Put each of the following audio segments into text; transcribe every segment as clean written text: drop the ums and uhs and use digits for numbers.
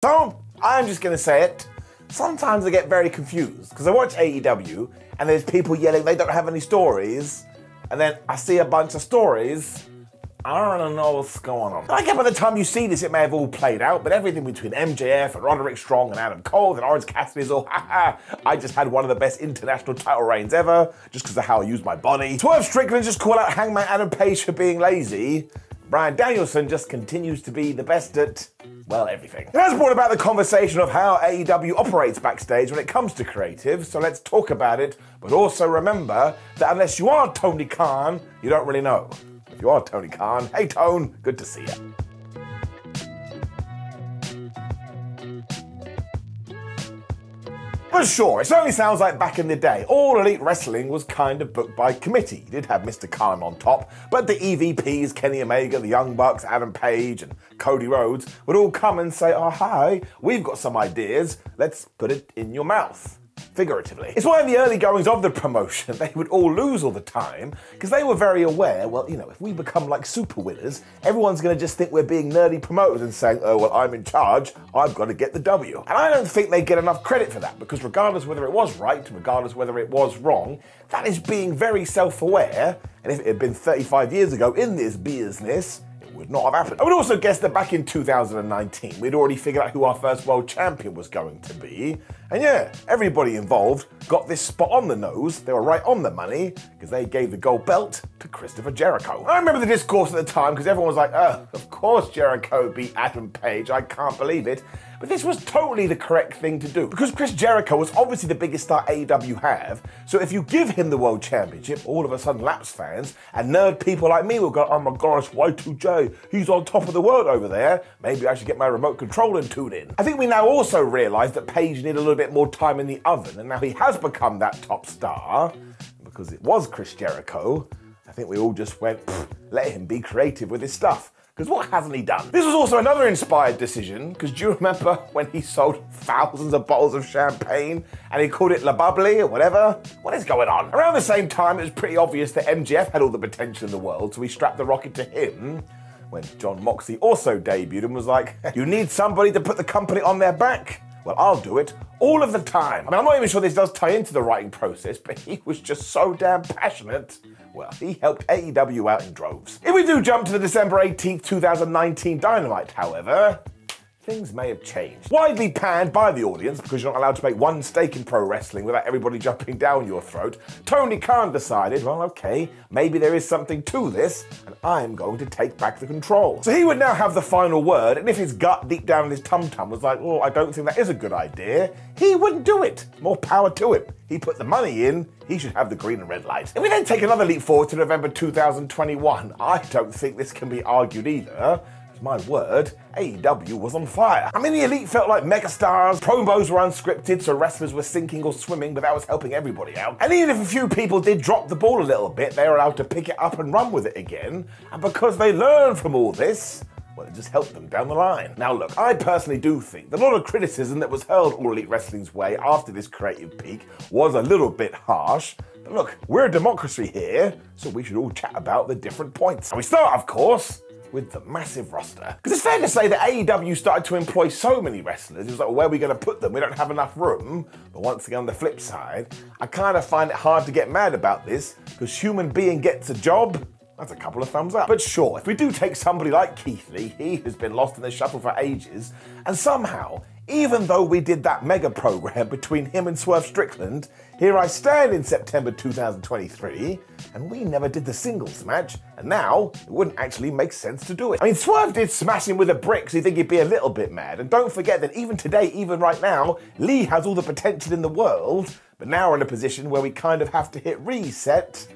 So, I'm just going to say it. Sometimes I get very confused because I watch AEW and there's people yelling they don't have any stories, and then I see a bunch of stories. I don't know what's going on. I get by the time you see this, it may have all played out, but everything between MJF and Roderick Strong and Adam Cole and Orange Cassidy is all, I just had one of the best international title reigns ever, just because of how I use my body. Swerve Strickland just called out Hangman Adam Page for being lazy. Bryan Danielson just continues to be the best at, well, everything. It has brought about the conversation of how AEW operates backstage when it comes to creative, so let's talk about it, but also remember that unless you are Tony Khan, you don't really know. If you are Tony Khan, hey Tone, good to see you. But sure, it certainly sounds like back in the day, All Elite Wrestling was kind of booked by committee. You did have Mr. Khan on top, but the EVPs, Kenny Omega, the Young Bucks, Adam Page, and Cody Rhodes would all come and say, oh hi, we've got some ideas, let's put it in your mouth. Figuratively. It's why in the early goings of the promotion, they would all lose all the time, because they were very aware, well, you know, if we become like super winners, everyone's going to just think we're being nerdy promoters and saying, oh, well, I'm in charge, I've got to get the W. And I don't think they get enough credit for that, because regardless whether it was right, regardless whether it was wrong, that is being very self-aware, and if it had been 35 years ago in this business, would not have happened. I would also guess that back in 2019, we'd already figured out who our first world champion was going to be. And yeah, everybody involved got this spot on the nose. They were right on the money because they gave the gold belt to Christopher Jericho. I remember the discourse at the time because everyone was like, oh, of course Jericho beat Adam Page. I can't believe it. But this was totally the correct thing to do because Chris Jericho was obviously the biggest star AEW have. So if you give him the World Championship, all of a sudden Lapsed fans and nerd people like me will go, oh my gosh, Y2J, he's on top of the world over there. Maybe I should get my remote control and tune in. I think we now also realise that Page needed a little bit more time in the oven, and now he has become that top star because it was Chris Jericho. I think we all just went, let him be creative with his stuff. Because what hasn't he done? This was also another inspired decision, because do you remember when he sold thousands of bottles of champagne and he called it La Bubbly or whatever? What is going on? Around the same time, it was pretty obvious that MJF had all the potential in the world, so he strapped the rocket to him when Jon Moxley also debuted and was like, you need somebody to put the company on their back? Well, I'll do it all of the time. I mean, I'm not even sure this does tie into the writing process, but he was just so damn passionate. Well, he helped AEW out in droves. If we do jump to the December 18th, 2019 Dynamite, however, things may have changed. Widely panned by the audience because you're not allowed to make one mistake in pro wrestling without everybody jumping down your throat, Tony Khan decided, well, okay, maybe there is something to this, and I'm going to take back the control. So he would now have the final word, and if his gut deep down in his tum-tum was like, oh, I don't think that is a good idea, he wouldn't do it. More power to him. He put the money in, he should have the green and red light. If we then take another leap forward to November 2021, I don't think this can be argued either. My word, AEW was on fire. I mean, the Elite felt like megastars, promos were unscripted, so wrestlers were sinking or swimming, but that was helping everybody out. And even if a few people did drop the ball a little bit, they were allowed to pick it up and run with it again. And because they learned from all this, well, it just helped them down the line. Now look, I personally do think that a lot of criticism that was hurled All Elite Wrestling's way after this creative peak was a little bit harsh. But look, we're a democracy here, so we should all chat about the different points. And we start, of course, with the massive roster. Because it's fair to say that AEW started to employ so many wrestlers, it was like, well, where are we going to put them? We don't have enough room. But once again, on the flip side, I kind of find it hard to get mad about this, because human being gets a job, that's a couple of thumbs up. But sure, if we do take somebody like Keith Lee, he has been lost in the shuffle for ages, and somehow, even though we did that mega program between him and Swerve Strickland, here I stand in September 2023, and we never did the singles match, and now it wouldn't actually make sense to do it. I mean, Swerve did smash him with a brick, so you think he'd be a little bit mad, and don't forget that even today, even right now, Lee has all the potential in the world, but now we're in a position where we kind of have to hit reset.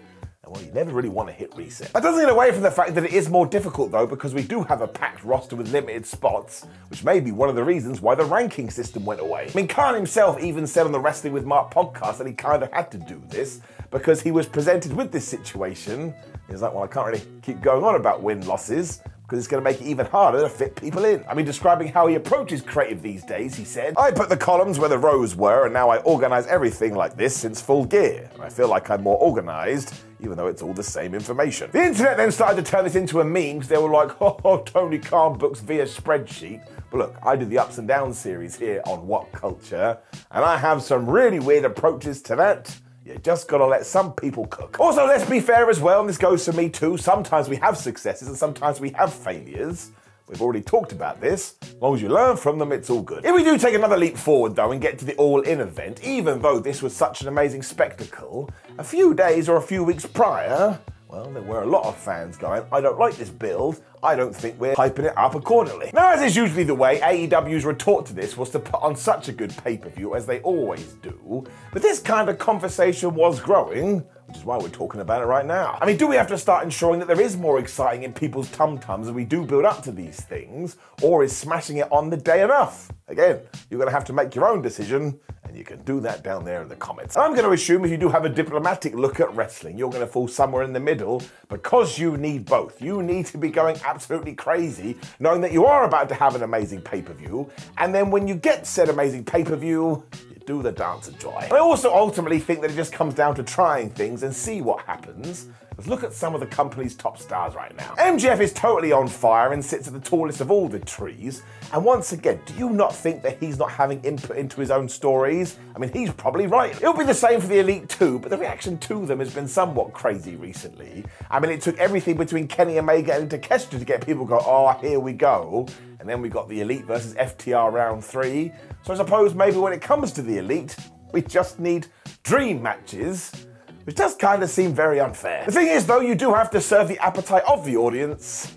Well, you never really want to hit reset. That doesn't get away from the fact that it is more difficult though, because we do have a packed roster with limited spots, which may be one of the reasons why the ranking system went away. I mean, Khan himself even said on the Wrestling with Mark podcast that he kind of had to do this because he was presented with this situation. He was like, well, I can't really keep going on about win-losses because it's going to make it even harder to fit people in. I mean, describing how he approaches creative these days, he said, "I put the columns where the rows were, and now I organize everything like this since Full Gear. And I feel like I'm more organized, even though it's all the same information." The internet then started to turn this into a meme, because they were like, "Oh, Tony Khan books via spreadsheet." But look, I do the Ups and Downs series here on What Culture, and I have some really weird approaches to that. You just gotta let some people cook. Also, let's be fair as well, and this goes for me too. Sometimes we have successes and sometimes we have failures. We've already talked about this. As long as you learn from them, it's all good. If we do take another leap forward though and get to the All-In event, even though this was such an amazing spectacle, a few days or a few weeks prior, well, there were a lot of fans going, "I don't like this build, I don't think we're hyping it up accordingly." Now, as is usually the way, AEW's retort to this was to put on such a good pay-per-view, as they always do, but this kind of conversation was growing, which is why we're talking about it right now. I mean, do we have to start ensuring that there is more exciting in people's tum-tums as we do build up to these things, or is smashing it on the day enough? Again, you're going to have to make your own decision, and you can do that down there in the comments. I'm going to assume if you do have a diplomatic look at wrestling, you're going to fall somewhere in the middle, because you need both. You need to be going absolutely crazy, knowing that you are about to have an amazing pay-per-view, and then when you get said amazing pay-per-view, do the dance of joy. I also ultimately think that it just comes down to trying things and see what happens. Let's look at some of the company's top stars right now. MJF is totally on fire and sits at the tallest of all the trees. And once again, do you not think that he's not having input into his own stories? I mean, he's probably right. It'll be the same for the Elite too, but the reaction to them has been somewhat crazy recently. I mean, it took everything between Kenny Omega and Takeshita to get people to go, "Oh, here we go." And then we got the Elite versus FTR round 3. So I suppose maybe when it comes to the Elite, we just need dream matches, which does kind of seem very unfair. The thing is though, you do have to serve the appetite of the audience.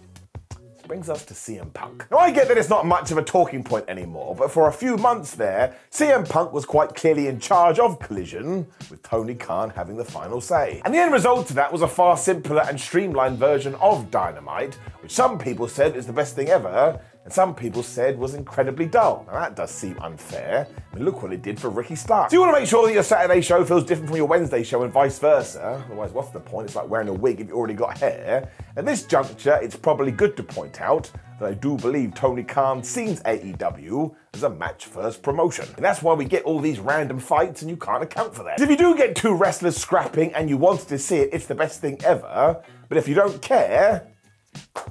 This brings us to CM Punk. Now I get that it's not much of a talking point anymore, but for a few months there, CM Punk was quite clearly in charge of Collision, with Tony Khan having the final say. And the end result to that was a far simpler and streamlined version of Dynamite, which some people said is the best thing ever, and some people said was incredibly dull. Now that does seem unfair. I mean, look what it did for Ricky Starks. So you want to make sure that your Saturday show feels different from your Wednesday show and vice versa. Otherwise, what's the point? It's like wearing a wig if you already got hair. At this juncture, it's probably good to point out that I do believe Tony Khan sees AEW as a match-first promotion. And that's why we get all these random fights and you can't account for that. If you do get two wrestlers scrapping and you wanted to see it, it's the best thing ever. But if you don't care,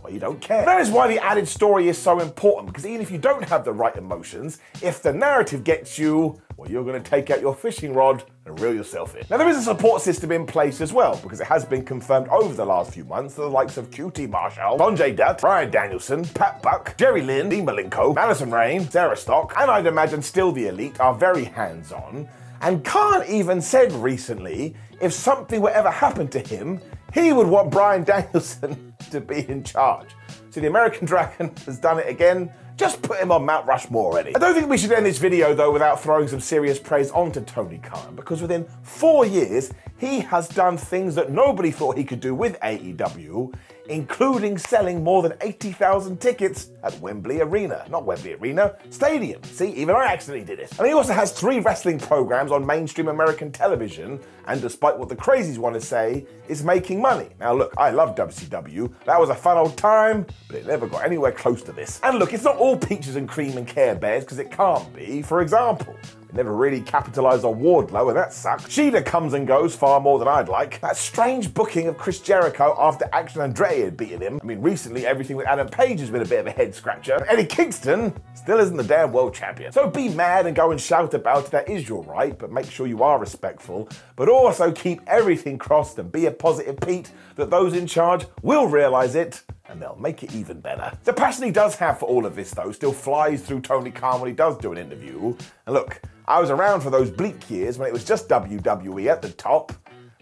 well, you don't care. That is why the added story is so important, because even if you don't have the right emotions, if the narrative gets you, well, you're going to take out your fishing rod and reel yourself in. Now, there is a support system in place as well, because it has been confirmed over the last few months that the likes of QT Marshall, Sanjay Dutt, Bryan Danielson, Pat Buck, Jerry Lynn, Dean Malenko, Madison Rayne, Sarah Stock, and I'd imagine still the Elite are very hands-on. And Khan even said recently, if something were ever happen to him, he would want Bryan Danielson to be in charge. So the American Dragon has done it again. Just put him on Mount Rushmore already. I don't think we should end this video though without throwing some serious praise onto Tony Khan, because within 4 years, he has done things that nobody thought he could do with AEW, including selling more than 80,000 tickets at Wembley Arena. Not Wembley Arena, Stadium. See, even I accidentally did it. And he also has 3 wrestling programs on mainstream American television, and despite what the crazies want to say, is making money. Now look, I love WCW. That was a fun old time, but it never got anywhere close to this. And look, it's not all peaches and cream and Care Bears, because it can't be. For example, never really capitalised on Wardlow, and that sucked. Shida comes and goes far more than I'd like. That strange booking of Chris Jericho after Action Andretti had beaten him. I mean, recently everything with Adam Page has been a bit of a head scratcher. But Eddie Kingston still isn't the damn world champion. So be mad and go and shout about it, that is your right, but make sure you are respectful. But also keep everything crossed and be a positive Pete that those in charge will realise it, and they'll make it even better. The passion he does have for all of this though still flies through Tony Khan when he does do an interview. And look, I was around for those bleak years when it was just WWE at the top.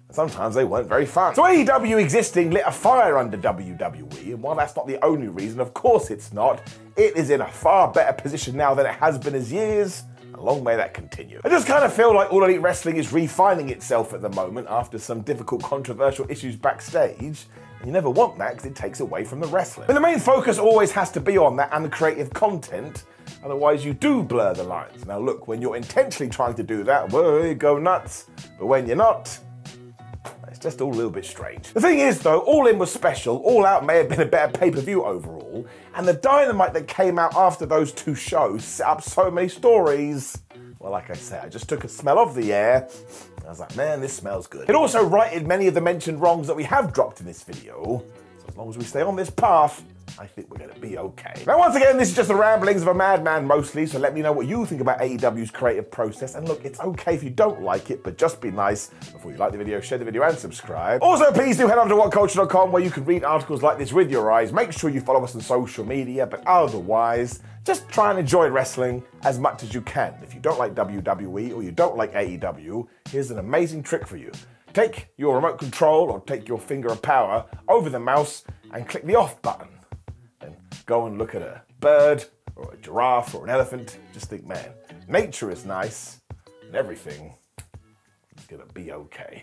And sometimes they weren't very fun. So AEW existing lit a fire under WWE, and while that's not the only reason, of course it's not, it is in a far better position now than it has been as years. And long may that continue. I just kind of feel like All Elite Wrestling is refining itself at the moment after some difficult, controversial issues backstage. And you never want that because it takes away from the wrestling. But the main focus always has to be on that and the creative content. Otherwise, you do blur the lines. Now look, when you're intentionally trying to do that, well, you go nuts. But when you're not, it's just all a little bit strange. The thing is though, All In was special, All Out may have been a better pay-per-view overall, and the dynamite that came out after those two shows set up so many stories. Well, like I said, I just took a smell of the air. I was like, man, this smells good. It also righted many of the mentioned wrongs that we have dropped in this video. So as long as we stay on this path, I think we're going to be okay. Now, once again, this is just the ramblings of a madman mostly, so let me know what you think about AEW's creative process. And look, it's okay if you don't like it, but just be nice. Before you like the video, share the video and subscribe. Also, please do head over to whatculture.com where you can read articles like this with your eyes. Make sure you follow us on social media, but otherwise, just try and enjoy wrestling as much as you can. If you don't like WWE or you don't like AEW, here's an amazing trick for you. Take your remote control or take your finger of power over the mouse and click the off button. Then go and look at a bird or a giraffe or an elephant. Just think, man, nature is nice and everything is gonna be okay.